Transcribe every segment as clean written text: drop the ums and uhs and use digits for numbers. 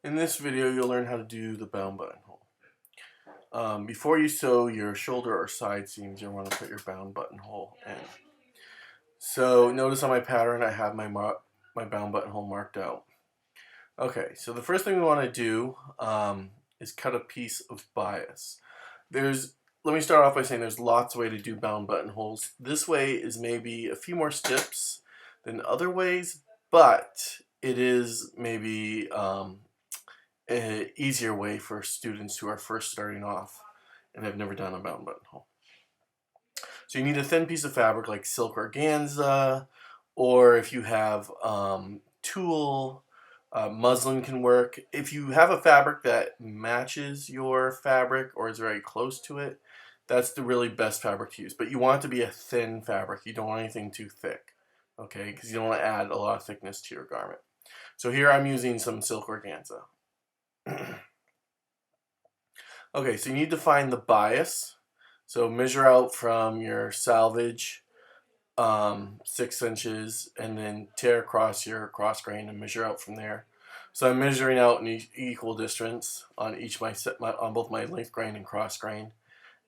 In this video, you'll learn how to do the bound buttonhole. Before you sew your shoulder or side seams, you'll want to put your bound buttonhole in. So notice on my pattern, I have my bound buttonhole marked out. Okay, so the first thing we want to do is cut a piece of bias. Let me start off by saying there's lots of ways to do bound buttonholes. This way is maybe a few more steps than other ways, but it is maybe an easier way for students who are first starting off and have never done a bound buttonhole. So you need a thin piece of fabric like silk organza, or if you have tulle, muslin can work. If you have a fabric that matches your fabric or is very close to it, that's the really best fabric to use. But you want it to be a thin fabric. You don't want anything too thick, okay? Because you don't want to add a lot of thickness to your garment. So here I'm using some silk organza. Okay, so you need to find the bias. So measure out from your selvage 6 inches and then tear across your cross grain and measure out from there. So I'm measuring out an equal distance on on both my length grain and cross grain,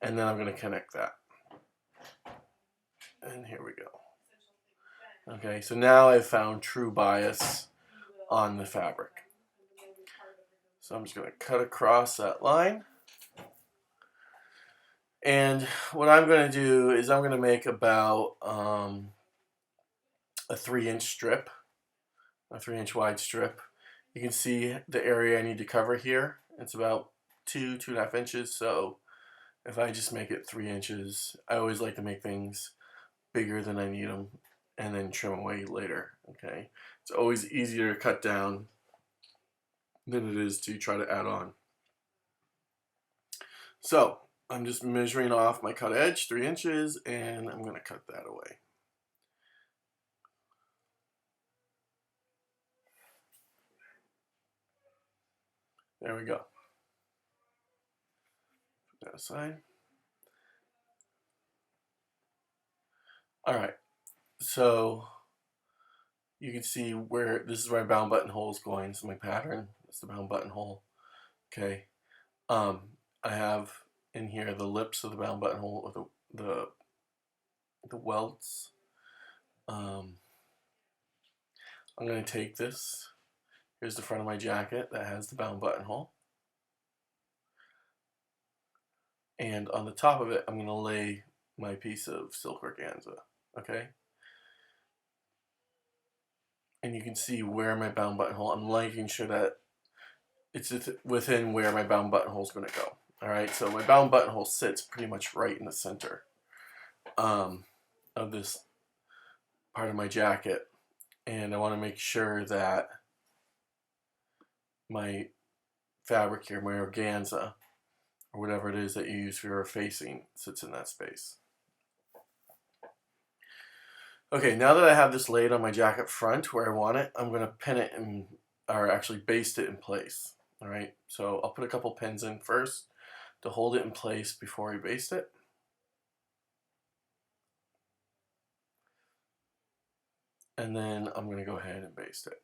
and then I'm going to connect that. And here we go. Okay, so now I've found true bias on the fabric. So I'm just going to cut across that line. And what I'm going to do is I'm going to make about a 3-inch strip, a 3-inch wide strip. You can see the area I need to cover here. It's about 2.5 inches. So if I just make it 3 inches, I always like to make things bigger than I need them and then trim away later. Okay, it's always easier to cut down than it is to try to add on. So I'm just measuring off my cut edge, 3 inches, and I'm going to cut that away. There we go. Put that aside. All right, so you can see where this is where my bound buttonhole is going. This is my pattern. That's the bound buttonhole. Okay, I have in here the lips of the bound buttonhole with the welts. I'm going to take this. Here's the front of my jacket that has the bound buttonhole. And on the top of it, I'm going to lay my piece of silk organza. Okay? And you can see where my bound buttonhole, I'm making sure that it's within where my bound buttonhole is going to go. All right, so my bound buttonhole sits pretty much right in the center of this part of my jacket. And I want to make sure that my fabric here, my organza, or whatever it is that you use for your facing, sits in that space. Okay, now that I have this laid on my jacket front where I want it, I'm going to pin it in, or actually baste it in place. All right, so I'll put a couple pins in first to hold it in place before I baste it. And then I'm going to go ahead and baste it.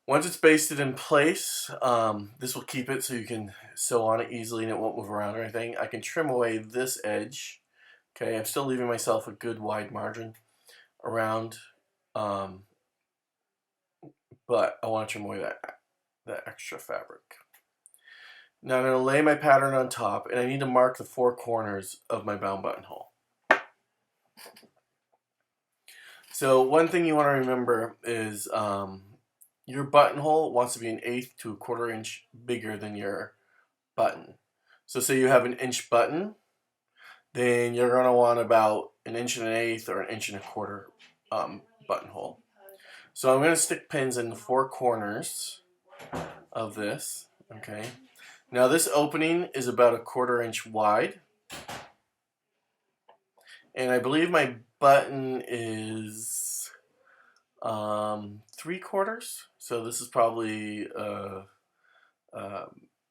Once it's basted in place, this will keep it so you can sew on it easily and it won't move around or anything. I can trim away this edge. Okay, I'm still leaving myself a good wide margin around, but I want to trim away that extra fabric. Now I'm going to lay my pattern on top, and I need to mark the 4 corners of my bound buttonhole. So one thing you want to remember is your buttonhole wants to be 1/8 to 1/4 inch bigger than your button. So say you have an inch button, then you're going to want about 1.1/8 or 1.25 buttonhole. So I'm going to stick pins in the 4 corners of this. Okay. Now this opening is about 1/4 inch wide, and I believe my button is 3/4. So this is probably a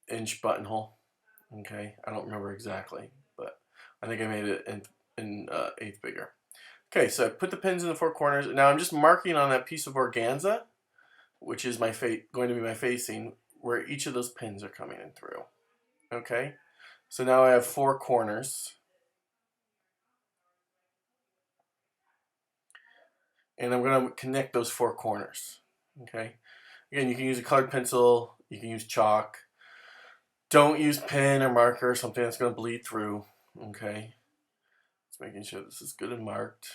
inch buttonhole. Okay, I don't remember exactly, but I think I made it in 1/8 bigger. Okay, so I put the pins in the 4 corners. Now I'm just marking on that piece of organza which is going to be my facing, where each of those pins are coming in through. Okay, so now I have 4 corners, and I'm going to connect those 4 corners. Okay, again, you can use a colored pencil, you can use chalk. Don't use pen or marker or something that's going to bleed through. Okay, just making sure this is good and marked.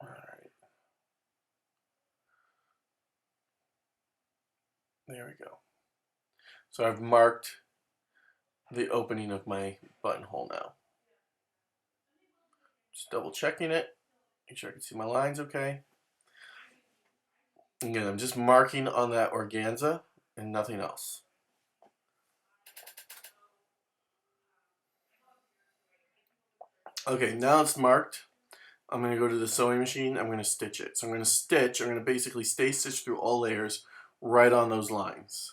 All right, there we go. So I've marked the opening of my buttonhole now. Just double checking it, make sure I can see my lines okay. Again, I'm just marking on that organza and nothing else. Okay, now it's marked. I'm going to go to the sewing machine. I'm going to stitch it. So I'm going to basically stay stitched through all layers right on those lines.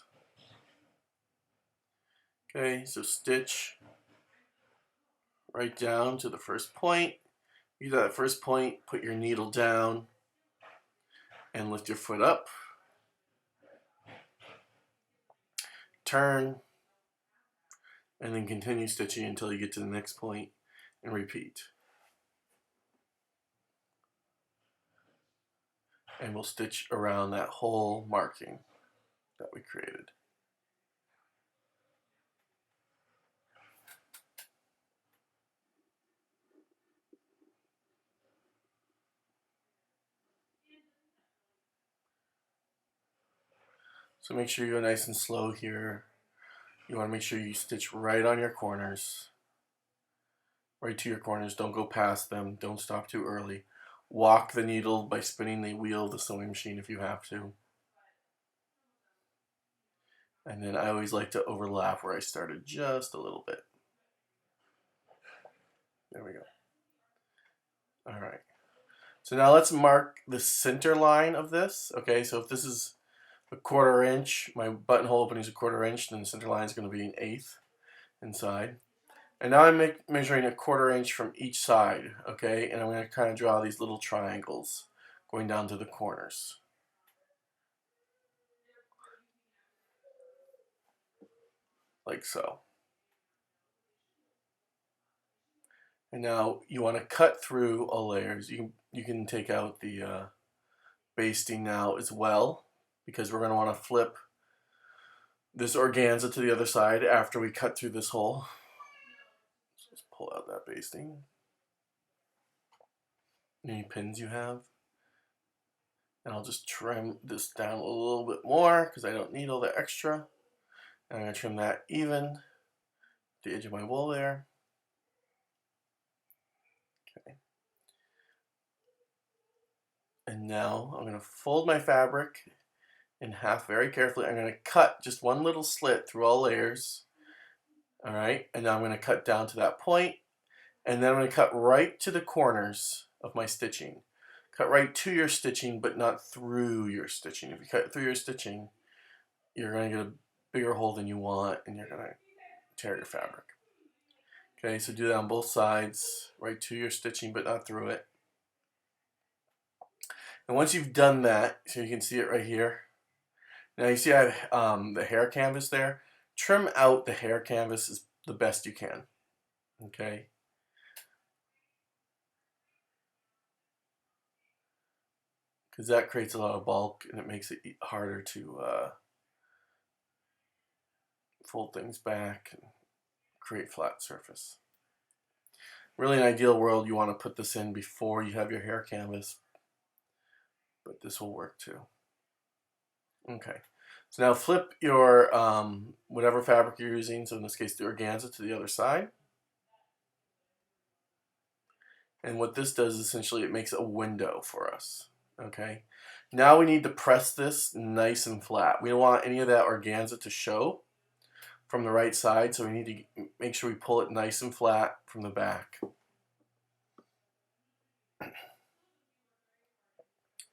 Okay, so stitch right down to the first point. You get that first point, put your needle down and lift your foot up. Turn, and then continue stitching until you get to the next point and repeat. And we'll stitch around that whole marking that we created. So make sure you go nice and slow here. You want to make sure you stitch right on your corners. Right to your corners. Don't go past them. Don't stop too early. Walk the needle by spinning the wheel of the sewing machine if you have to. And then I always like to overlap where I started just a little bit. There we go. All right. So now let's mark the center line of this. Okay, so if this is a 1/4 inch, my buttonhole opening is a 1/4 inch, then the center line is going to be 1/8 inside. And now I'm measuring a 1/4 inch from each side, okay? And I'm going to kind of draw these little triangles going down to the corners. Like so. And now you want to cut through all layers. You can take out the basting now as well, because we're going to want to flip this organza to the other side after we cut through this hole. So let's pull out that basting. Any pins you have. And I'll just trim this down a little bit more because I don't need all the extra. And I'm going to trim that even, the edge of my wool there. Okay. And now I'm going to fold my fabric in half very carefully. I'm going to cut just one little slit through all layers. All right, and now I'm going to cut down to that point, and then I'm going to cut right to the corners of my stitching. Cut right to your stitching, but not through your stitching. If you cut through your stitching, you're going to get a bigger hole than you want, and you're going to tear your fabric. Okay, so do that on both sides, right to your stitching, but not through it. And once you've done that, so you can see it right here. Now you see I have the hair canvas there. Trim out the hair canvas as the best you can. Okay. Because that creates a lot of bulk and it makes it harder to fold things back and create flat surface. Really, in an ideal world, you want to put this in before you have your hair canvas, but this will work too. Okay, so now flip your whatever fabric you're using, so in this case the organza, to the other side. And what this does, essentially, it makes a window for us. Okay, now we need to press this nice and flat. We don't want any of that organza to show from the right side, so we need to make sure we pull it nice and flat from the back.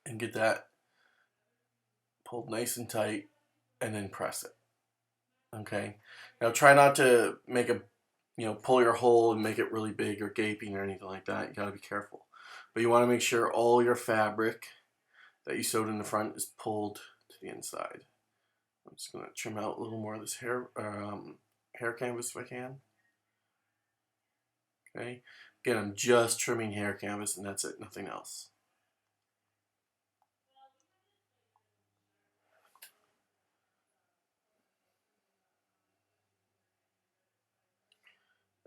And get that pulled nice and tight, and then press it. Okay. Now try not to make a, pull your hole and make it really big or gaping or anything like that. You got to be careful. But you want to make sure all your fabric that you sewed in the front is pulled to the inside. I'm just going to trim out a little more of this hair canvas if I can. Okay. Again, I'm just trimming hair canvas and that's it, nothing else.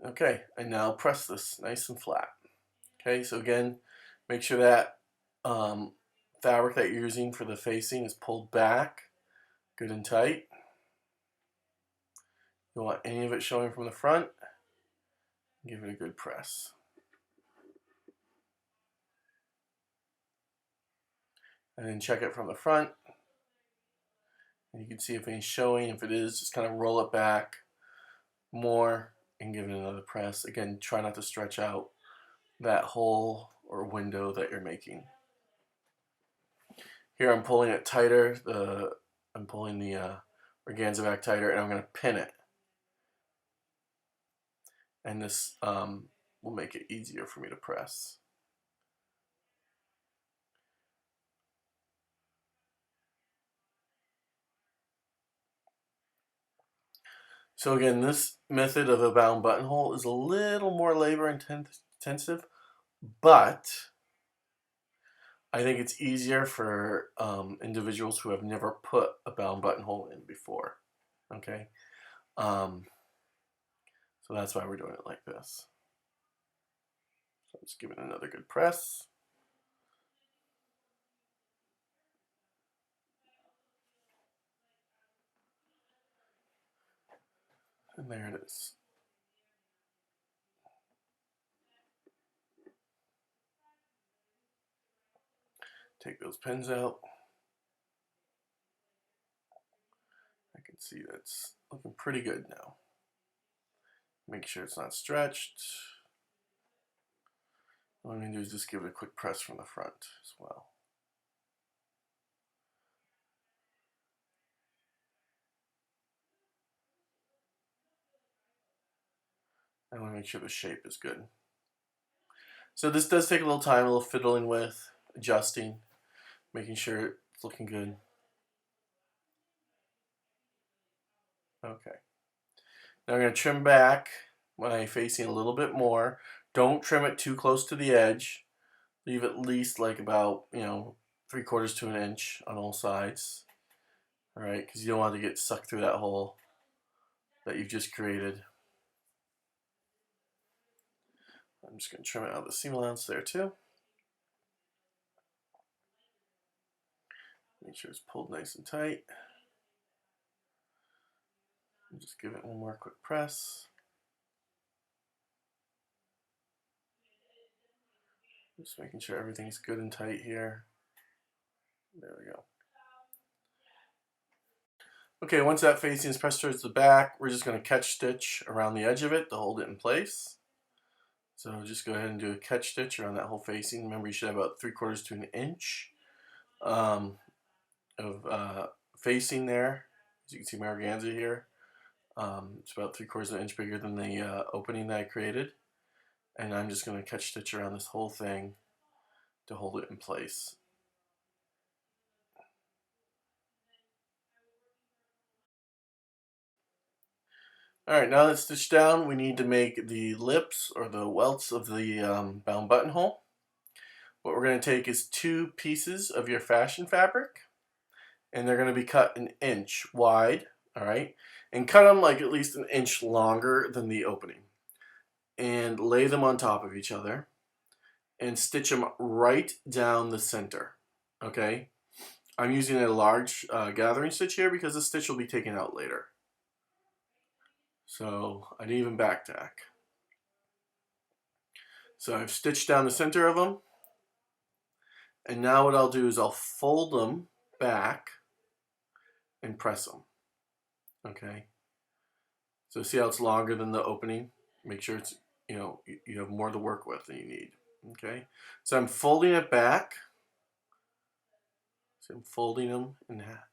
Okay, and now press this nice and flat. Okay, so again, make sure that fabric that you're using for the facing is pulled back good and tight. You don't want any of it showing from the front. Give it a good press. And then check it from the front. And you can see if it's showing. If it is, just kind of roll it back more and give it another press. Again, try not to stretch out that hole or window that you're making. Here I'm pulling it tighter. I'm pulling the organza back tighter, and I'm going to pin it. And this will make it easier for me to press. So again, this method of a bound buttonhole is a little more labor intensive, but I think it's easier for individuals who have never put a bound buttonhole in before. Okay, so that's why we're doing it like this. So let's give it another good press. And there it is. Take those pins out. I can see that's looking pretty good now. Make sure it's not stretched. What I'm going to do is just give it a quick press from the front as well. I want to make sure the shape is good. So this does take a little time, a little fiddling with, adjusting, making sure it's looking good. Okay. Now I'm going to trim back my facing a little bit more. Don't trim it too close to the edge. Leave at least like about, 3/4 to an inch on all sides. All right, because you don't want to get sucked through that hole that you've just created. I'm just going to trim it out of the seam allowance there too. Make sure it's pulled nice and tight. And just give it one more quick press. Just making sure everything's good and tight here. There we go. Okay, once that facing is pressed towards the back, we're just going to catch stitch around the edge of it to hold it in place. So just go ahead and do a catch stitch around that whole facing. Remember, you should have about 3/4 to an inch of facing there. As you can see my organza here. It's about 3/4 of an inch bigger than the opening that I created. And I'm just going to catch stitch around this whole thing to hold it in place. Alright, now that's stitched down, we need to make the lips or the welts of the bound buttonhole. What we're going to take is 2 pieces of your fashion fabric, and they're going to be cut 1 inch wide, alright? And cut them like at least 1 inch longer than the opening. And lay them on top of each other, and stitch them right down the center, okay? I'm using a large gathering stitch here because the stitch will be taken out later. So I didn't even back tack. So I've stitched down the center of them. And now what I'll do is I'll fold them back and press them. Okay. So see how it's longer than the opening? Make sure it's, you have more to work with than you need. Okay. So I'm folding it back. So I'm folding them in half.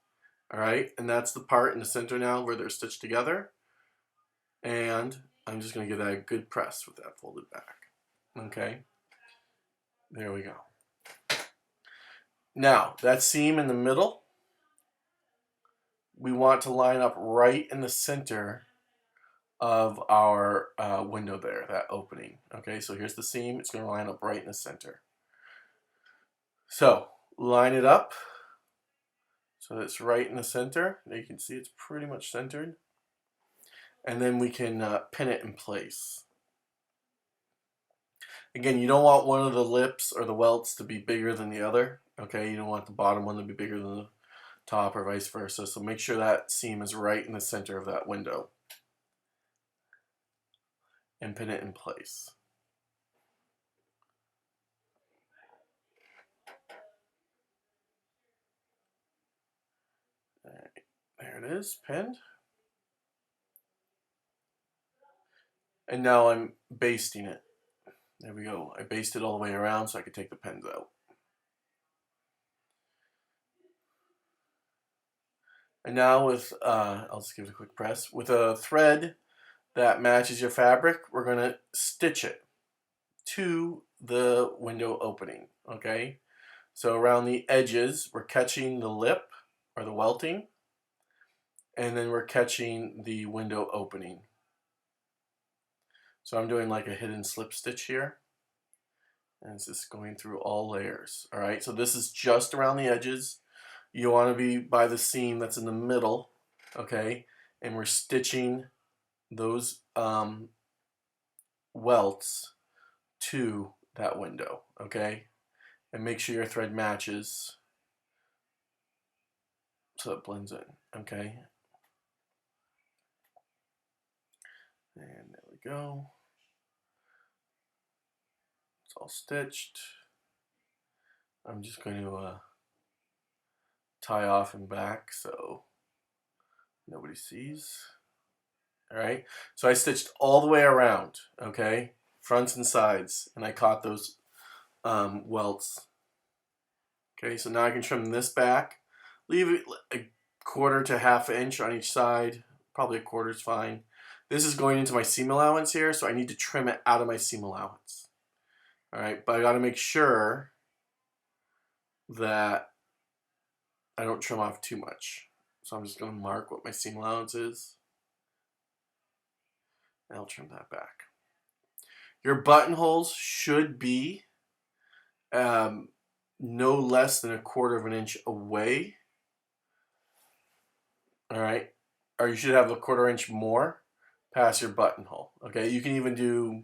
All right, and that's the part in the center now where they're stitched together. And I'm just going to give that a good press with that folded back. Okay, there we go. Now, that seam in the middle, we want to line up right in the center of our window there, that opening. Okay, so here's the seam. It's going to line up right in the center. So, line it up so it's right in the center. Now you can see it's pretty much centered. And then we can pin it in place. Again, you don't want one of the lips or the welts to be bigger than the other. Okay, you don't want the bottom one to be bigger than the top or vice versa. So make sure that seam is right in the center of that window. And pin it in place. All right, there it is, pinned. And now I'm basting it. There we go. I basted all the way around so I could take the pins out. And now with, I'll just give it a quick press. With a thread that matches your fabric, we're going to stitch it to the window opening, okay? So around the edges, we're catching the lip or the welting, and then we're catching the window opening. So I'm doing like a hidden slip stitch here. And it's just going through all layers. All right, so this is just around the edges. You want to be by the seam that's in the middle, okay? And we're stitching those welts to that window, okay? And make sure your thread matches so it blends in, okay? And there we go. It's all stitched. I'm just going to tie off and back so nobody sees. All right, so I stitched all the way around, okay, fronts and sides, and I caught those welts. Okay, so now I can trim this back, leave it a quarter to half an inch on each side, probably a quarter is fine. This is going into my seam allowance here, so I need to trim it out of my seam allowance. All right, but I got to make sure that I don't trim off too much. So I'm just going to mark what my seam allowance is. And I'll trim that back. Your buttonholes should be no less than a quarter of an inch away. All right, or you should have a quarter inch more past your buttonhole. Okay, you can even do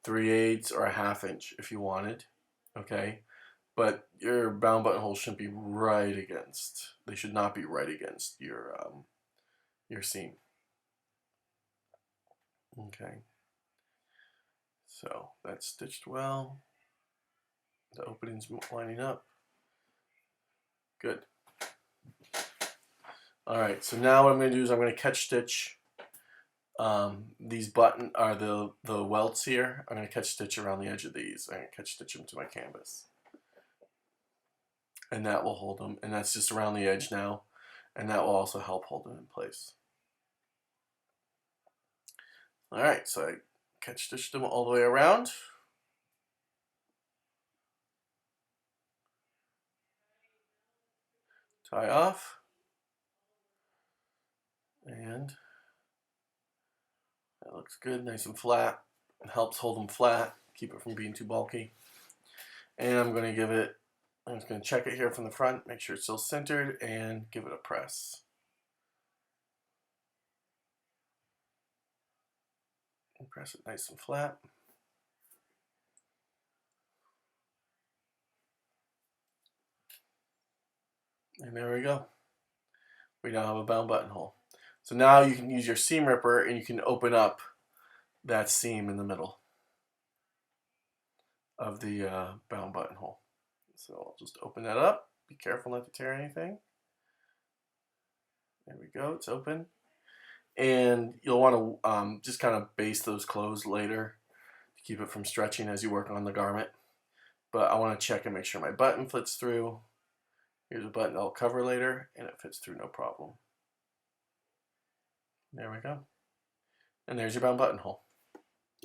3/8 or a half inch if you wanted. Okay, but your bound buttonhole shouldn't be right against. They should not be right against your seam. Okay, so that's stitched well. The opening's lining up. Good. All right, so now what I'm going to do is I'm going to catch stitch these the welts here. I'm going to catch stitch around the edge of these. I'm going to catch stitch them to my canvas. And that will hold them. And that's just around the edge now. And that will also help hold them in place. All right, so I catch stitched them all the way around. Tie off. And that looks good, nice and flat. It helps hold them flat, keep it from being too bulky. And I'm just going to check it here from the front, make sure it's still centered, and give it a press. And press it nice and flat. And there we go. We now have a bound buttonhole. So now you can use your seam ripper and you can open up that seam in the middle of the bound buttonhole. So I'll just open that up. Be careful not to tear anything. There we go, it's open. And you'll want to just kind of baste those closed later to keep it from stretching as you work on the garment. But I want to check and make sure my button fits through. Here's a button I'll cover later, and it fits through no problem. There we go. And there's your bound buttonhole.